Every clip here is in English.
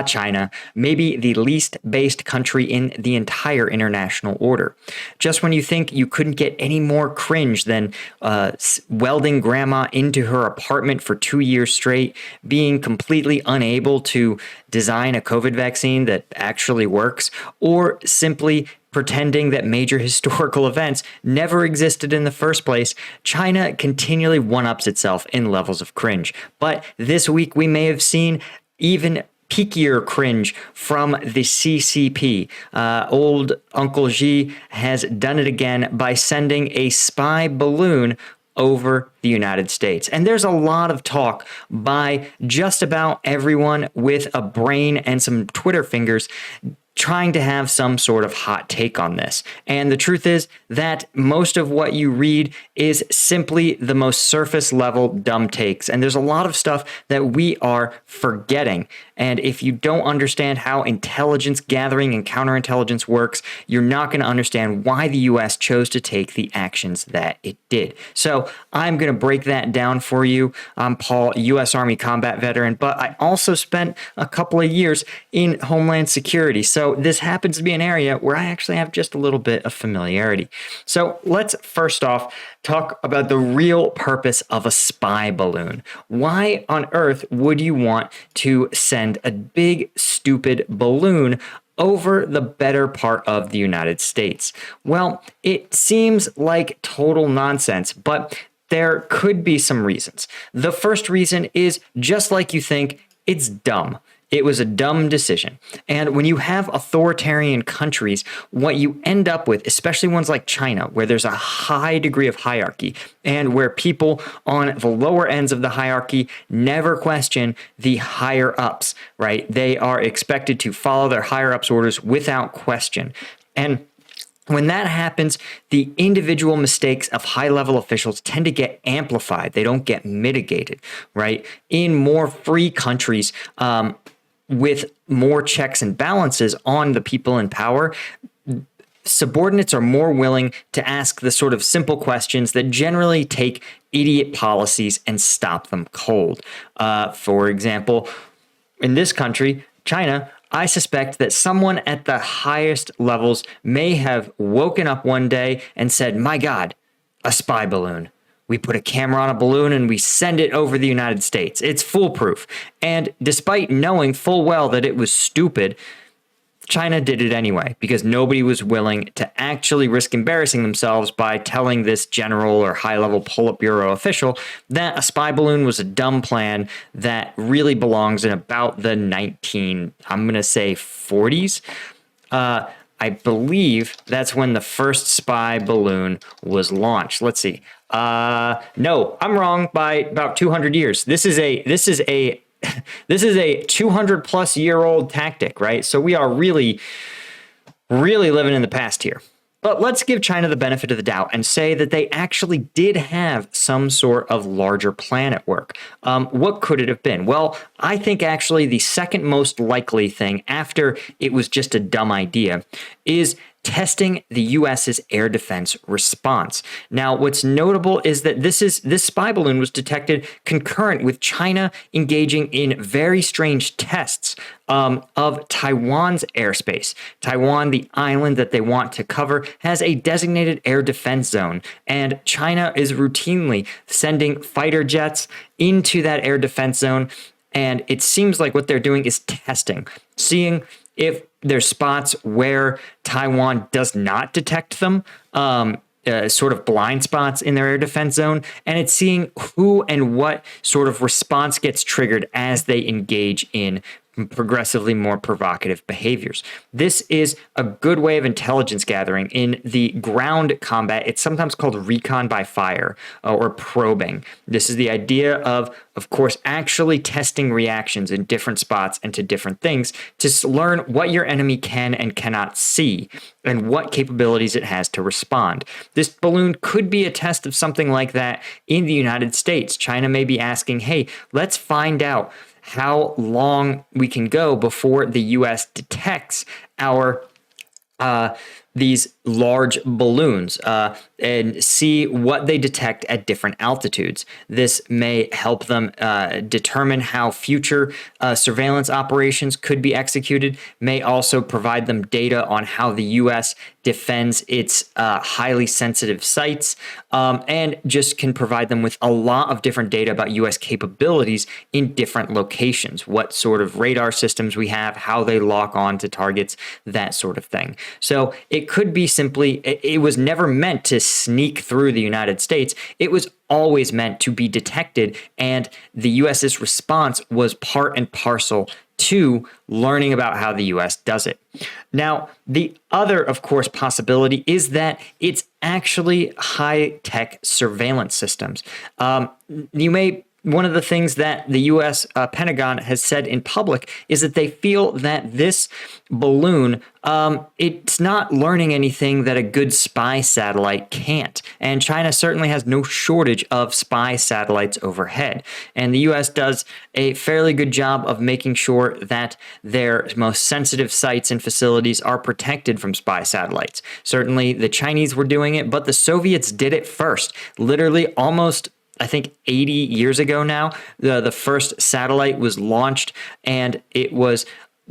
China, maybe the least based country in the entire international order. Just when you think you couldn't get any more cringe than welding grandma into her apartment for 2 years straight, being completely unable to design a COVID vaccine that actually works, or simply pretending that major historical events never existed in the first place, China continually one-ups itself in levels of cringe. But this week we may have seen even peakier cringe from the CCP. Old Uncle Xi has done it again by sending a spy balloon over the United States. And there's a lot of talk by just about everyone with a brain and some Twitter fingers trying to have some sort of hot take on this. And the truth is that most of what you read is simply the most surface level dumb takes. And there's a lot of stuff that we are forgetting. And if you don't understand how intelligence gathering and counterintelligence works, you're not going to understand why the US chose to take the actions that it did. So I'm going to break that down for you. I'm Paul, US Army combat veteran, but I also spent a couple of years in Homeland Security. So this happens to be an area where I actually have just a little bit of familiarity. So let's first off talk about the real purpose of a spy balloon. Why on earth would you want to send a big, stupid balloon over the better part of the United States? Well, it seems like total nonsense, but there could be some reasons. The first reason is just like you think, it's dumb. It was a dumb decision. And when you have authoritarian countries, what you end up with, especially ones like China, where there's a high degree of hierarchy and where people on the lower ends of the hierarchy never question the higher ups, right? They are expected to follow their higher ups' orders without question. And when that happens, the individual mistakes of high-level officials tend to get amplified. They don't get mitigated, right? In more free countries, with more checks and balances on the people in power, subordinates are more willing to ask the sort of simple questions that generally take idiot policies and stop them cold. For example, in this country, China, I suspect that someone at the highest levels may have woken up one day and said, "My God, a spy balloon. We put a camera on a balloon and we send it over the United States. It's foolproof." And despite knowing full well that it was stupid, China did it anyway because nobody was willing to actually risk embarrassing themselves by telling this general or high-level Politburo official that a spy balloon was a dumb plan that really belongs in about the 40s. I believe that's when the first spy balloon was launched. Let's see. No, I'm wrong by about 200 years. This is a 200 plus year old tactic, right? So we are really living in the past here. But let's give China the benefit of the doubt and say that they actually did have some sort of larger plan at work. What could it have been? Well, I think actually the second most likely thing after it was just a dumb idea is testing the U.S.'s air defense response. Now, what's notable is that this spy balloon was detected concurrent with China engaging in very strange tests of Taiwan's airspace. Taiwan, the island that they want to cover, has a designated air defense zone, and China is routinely sending fighter jets into that air defense zone. And it seems like what they're doing is testing, seeing if there's spots where Taiwan does not detect them, sort of blind spots in their air defense zone, and it's seeing who and what sort of response gets triggered as they engage in progressively more provocative behaviors. This is a good way of intelligence gathering. In the ground combat, it's sometimes called recon by fire or probing. This is the idea of course, actually testing reactions in different spots and to different things to learn what your enemy can and cannot see and what capabilities it has to respond. This balloon could be a test of something like that in the United States. China may be asking, hey, let's find out how long we can go before the U.S. detects our these large balloons and see what they detect at different altitudes. This may help them determine how future surveillance operations could be executed, may also provide them data on how the U.S. defends its highly sensitive sites, and just can provide them with a lot of different data about U.S. capabilities in different locations, what sort of radar systems we have, how they lock on to targets, that sort of thing. So it could be simply, it was never meant to sneak through the United States. It was always meant to be detected, and the US's response was part and parcel to learning about how the US does it. Now, the other, of course, possibility is that it's actually high-tech surveillance systems. One of the things that the U.S. Pentagon has said in public is that they feel that this balloon, it's not learning anything that a good spy satellite can't. And China certainly has no shortage of spy satellites overhead. And the U.S. does a fairly good job of making sure that their most sensitive sites and facilities are protected from spy satellites. Certainly the Chinese were doing it, but the Soviets did it first. Literally almost, I think, 80 years ago now, the first satellite was launched, and it was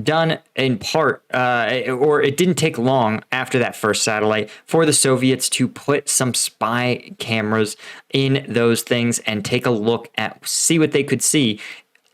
done in part, or it didn't take long after that first satellite for the Soviets to put some spy cameras in those things and take a look at, see what they could see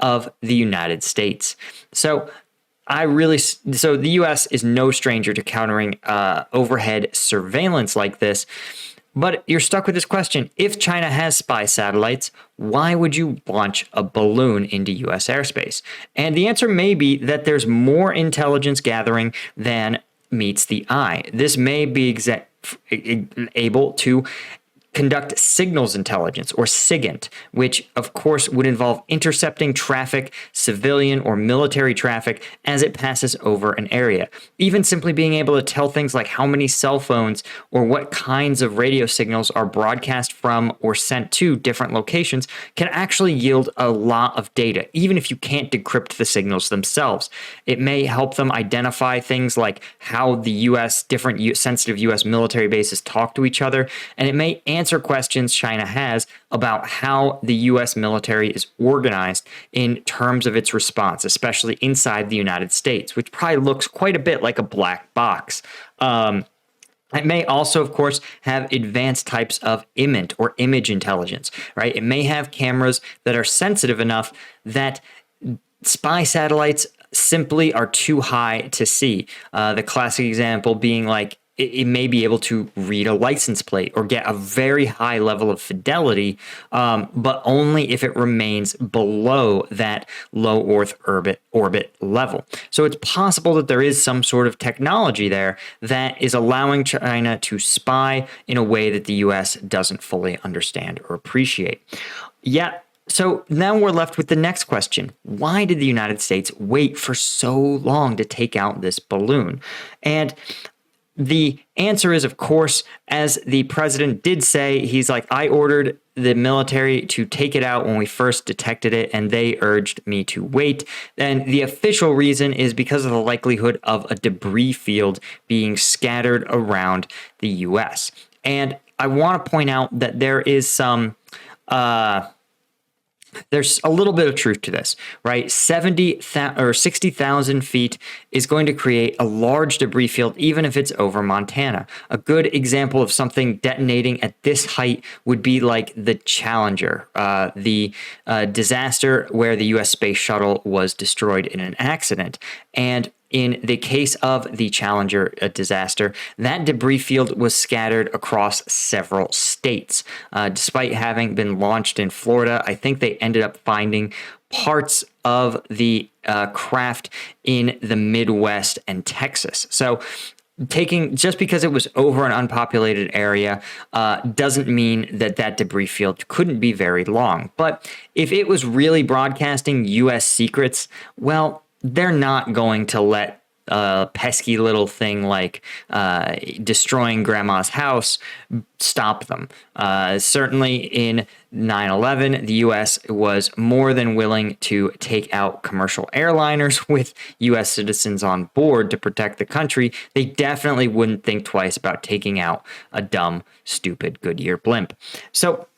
of the United States. So the U.S. is no stranger to countering overhead surveillance like this. But you're stuck with this question. If China has spy satellites, why would you launch a balloon into U.S. airspace? And the answer may be that there's more intelligence gathering than meets the eye. This may be able to conduct signals intelligence, or SIGINT, which of course would involve intercepting traffic, civilian or military traffic, as it passes over an area. Even simply being able to tell things like how many cell phones or what kinds of radio signals are broadcast from or sent to different locations can actually yield a lot of data, even if you can't decrypt the signals themselves. It may help them identify things like how the U.S., different sensitive U.S. military bases talk to each other, and it may answer questions China has about how the U.S. military is organized in terms of its response, especially inside the United States, which probably looks quite a bit like a black box. It may also, of course, have advanced types of IMINT, or image intelligence, right? It may have cameras that are sensitive enough that spy satellites simply are too high to see. The classic example being like, it may be able to read a license plate or get a very high level of fidelity, but only if it remains below that low Earth orbit level. So it's possible that there is some sort of technology there that is allowing China to spy in a way that the U.S. doesn't fully understand or appreciate. Yet, so now we're left with the next question. Why did the United States wait for so long to take out this balloon? And the answer is, of course, as the president did say, he's like, I ordered the military to take it out when we first detected it, and they urged me to wait. And the official reason is because of the likelihood of a debris field being scattered around the U.S. And I want to point out that there is some there's a little bit of truth to this, right? 60,000 feet is going to create a large debris field, even if it's over Montana. A good example of something detonating at this height would be like the Challenger, the disaster where the U.S. space shuttle was destroyed in an accident. And in the case of the Challenger disaster, that debris field was scattered across several states. Despite having been launched in Florida, I think they ended up finding parts of the craft in the Midwest and Texas. So just because it was over an unpopulated area doesn't mean that that debris field couldn't be very long. But if it was really broadcasting U.S. secrets, well, they're not going to let pesky little thing like destroying grandma's house stop them. Certainly in 9/11, the U.S. was more than willing to take out commercial airliners with U.S. citizens on board to protect the country. They definitely wouldn't think twice about taking out a dumb, stupid Goodyear blimp. So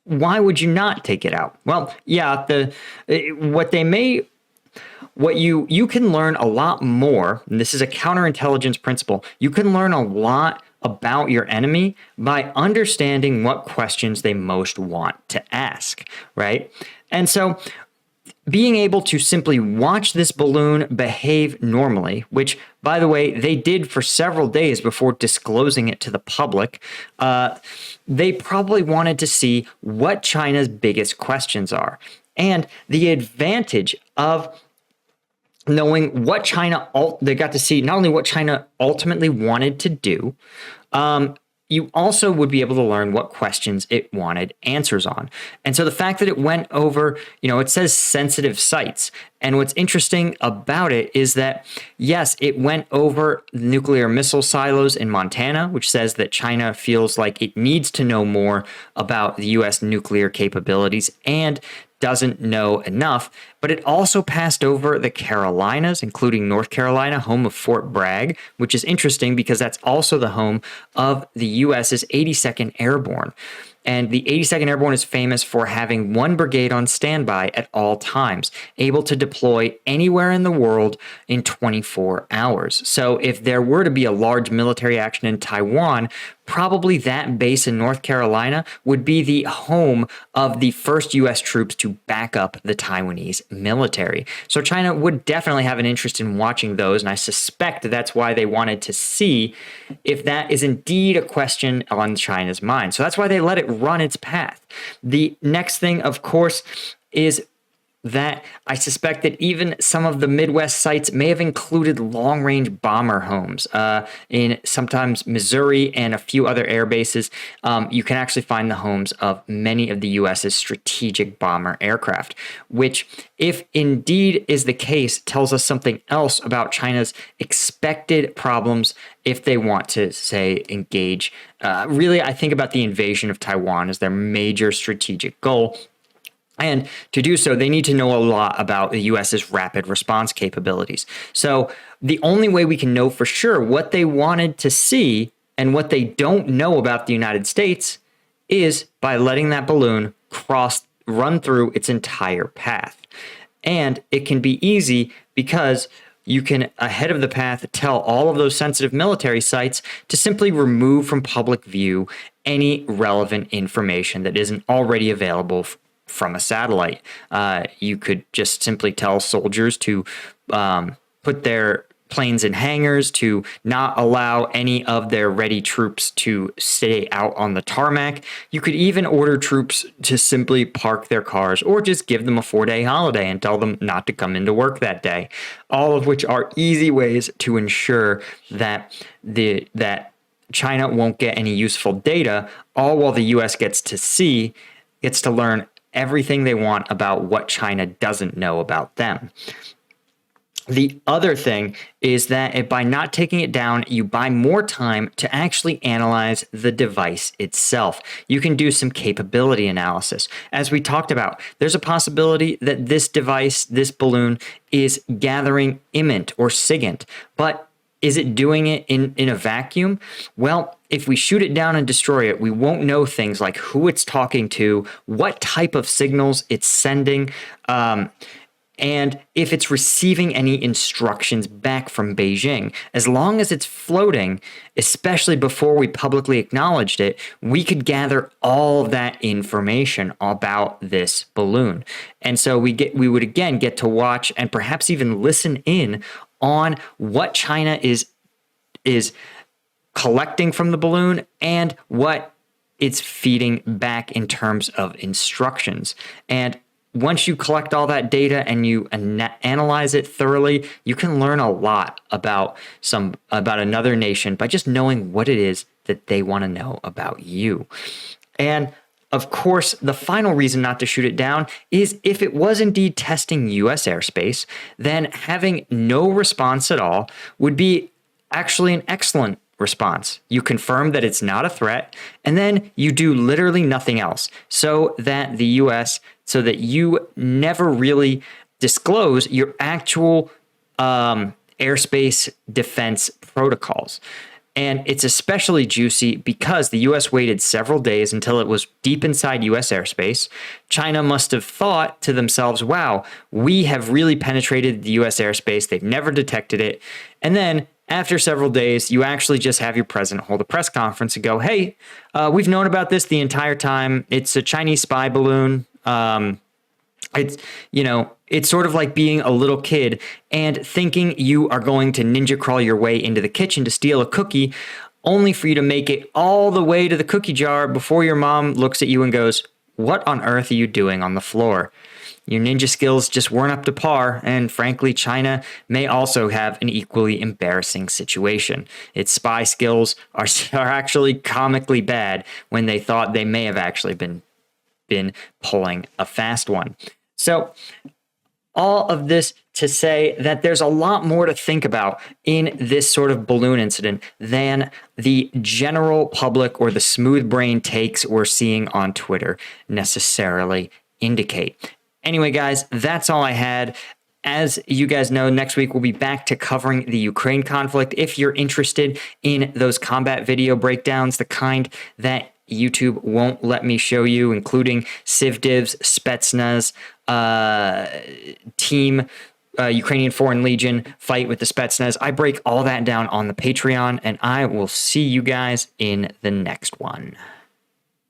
why would you not take it out? Well, yeah, what you can learn a lot more, and this is a counterintelligence principle. You can learn a lot about your enemy by understanding what questions they most want to ask, right? And so being able to simply watch this balloon behave normally, which, by the way, they did for several days before disclosing it to the public, they probably wanted to see what China's biggest questions are. And the advantage of knowing what they got to see not only what China ultimately wanted to do, you also would be able to learn what questions it wanted answers on. And so the fact that it went over, it says sensitive sites. And what's interesting about it is that, yes, it went over nuclear missile silos in Montana, which says that China feels like it needs to know more about the U.S. nuclear capabilities and doesn't know enough, but it also passed over the Carolinas, including North Carolina, home of Fort Bragg, which is interesting because that's also the home of the U.S.'s 82nd Airborne. And the 82nd Airborne is famous for having one brigade on standby at all times, able to deploy anywhere in the world in 24 hours. So if there were to be a large military action in Taiwan, probably that base in North Carolina would be the home of the first U.S. troops to back up the Taiwanese military. So China would definitely have an interest in watching those, and I suspect that's why they wanted to see if that is indeed a question on China's mind. So that's why they let it run its path. The next thing, of course, is that I suspect that even some of the Midwest sites may have included long-range bomber homes in sometimes Missouri and a few other air bases. You can actually find the homes of many of the U.S.'s strategic bomber aircraft, which, if indeed is the case, tells us something else about China's expected problems if they want to, say, engage. Really, I think about the invasion of Taiwan as their major strategic goal. And to do so, they need to know a lot about the U.S.'s rapid response capabilities. So the only way we can know for sure what they wanted to see and what they don't know about the United States is by letting that balloon run through its entire path. And it can be easy because you can, ahead of the path, tell all of those sensitive military sites to simply remove from public view any relevant information that isn't already available from a satellite. You could just simply tell soldiers to put their planes in hangars, to not allow any of their ready troops to stay out on the tarmac. You could even order troops to simply park their cars or just give them a 4-day holiday and tell them not to come into work that day. All of which are easy ways to ensure that China won't get any useful data, all while the U.S. gets to learn everything they want about what China doesn't know about them. The other thing is that by not taking it down, you buy more time to actually analyze the device itself. You can do some capability analysis. As we talked about, there's a possibility that this device, this balloon, is gathering IMINT or SIGINT, but is it doing it in a vacuum? Well, if we shoot it down and destroy it, we won't know things like who it's talking to, what type of signals it's sending, and if it's receiving any instructions back from Beijing. As long as it's floating, especially before we publicly acknowledged it, we could gather all of that information about this balloon. And so we would again get to watch and perhaps even listen in on what China is collecting from the balloon and what it's feeding back in terms of instructions. And once you collect all that data and you analyze it thoroughly, you can learn a lot about another nation by just knowing what it is that they want to know about you. And Of course, the final reason not to shoot it down is if it was indeed testing U.S. airspace, then having no response at all would be actually an excellent response. You confirm that it's not a threat, and then you do literally nothing else so that you never really disclose your actual airspace defense protocols. And it's especially juicy because the U.S. waited several days until it was deep inside U.S. airspace. China must have thought to themselves, wow, we have really penetrated the U.S. airspace. They've never detected it. And then after several days, you actually just have your president hold a press conference and go, hey, we've known about this the entire time. It's a Chinese spy balloon. It's sort of like being a little kid and thinking you are going to ninja crawl your way into the kitchen to steal a cookie, only for you to make it all the way to the cookie jar before your mom looks at you and goes, what on earth are you doing on the floor? Your ninja skills just weren't up to par, and frankly, China may also have an equally embarrassing situation. Its spy skills are actually comically bad when they thought they may have actually been pulling a fast one. So all of this to say that there's a lot more to think about in this sort of balloon incident than the general public or the smooth brain takes we're seeing on Twitter necessarily indicate. Anyway, guys, that's all I had. As you guys know, next week we'll be back to covering the Ukraine conflict. If you're interested in those combat video breakdowns, the kind that YouTube won't let me show you, including Civdiv's Spetsnaz team, Ukrainian Foreign Legion fight with the Spetsnaz, I break all that down on the Patreon, and I will see you guys in the next one.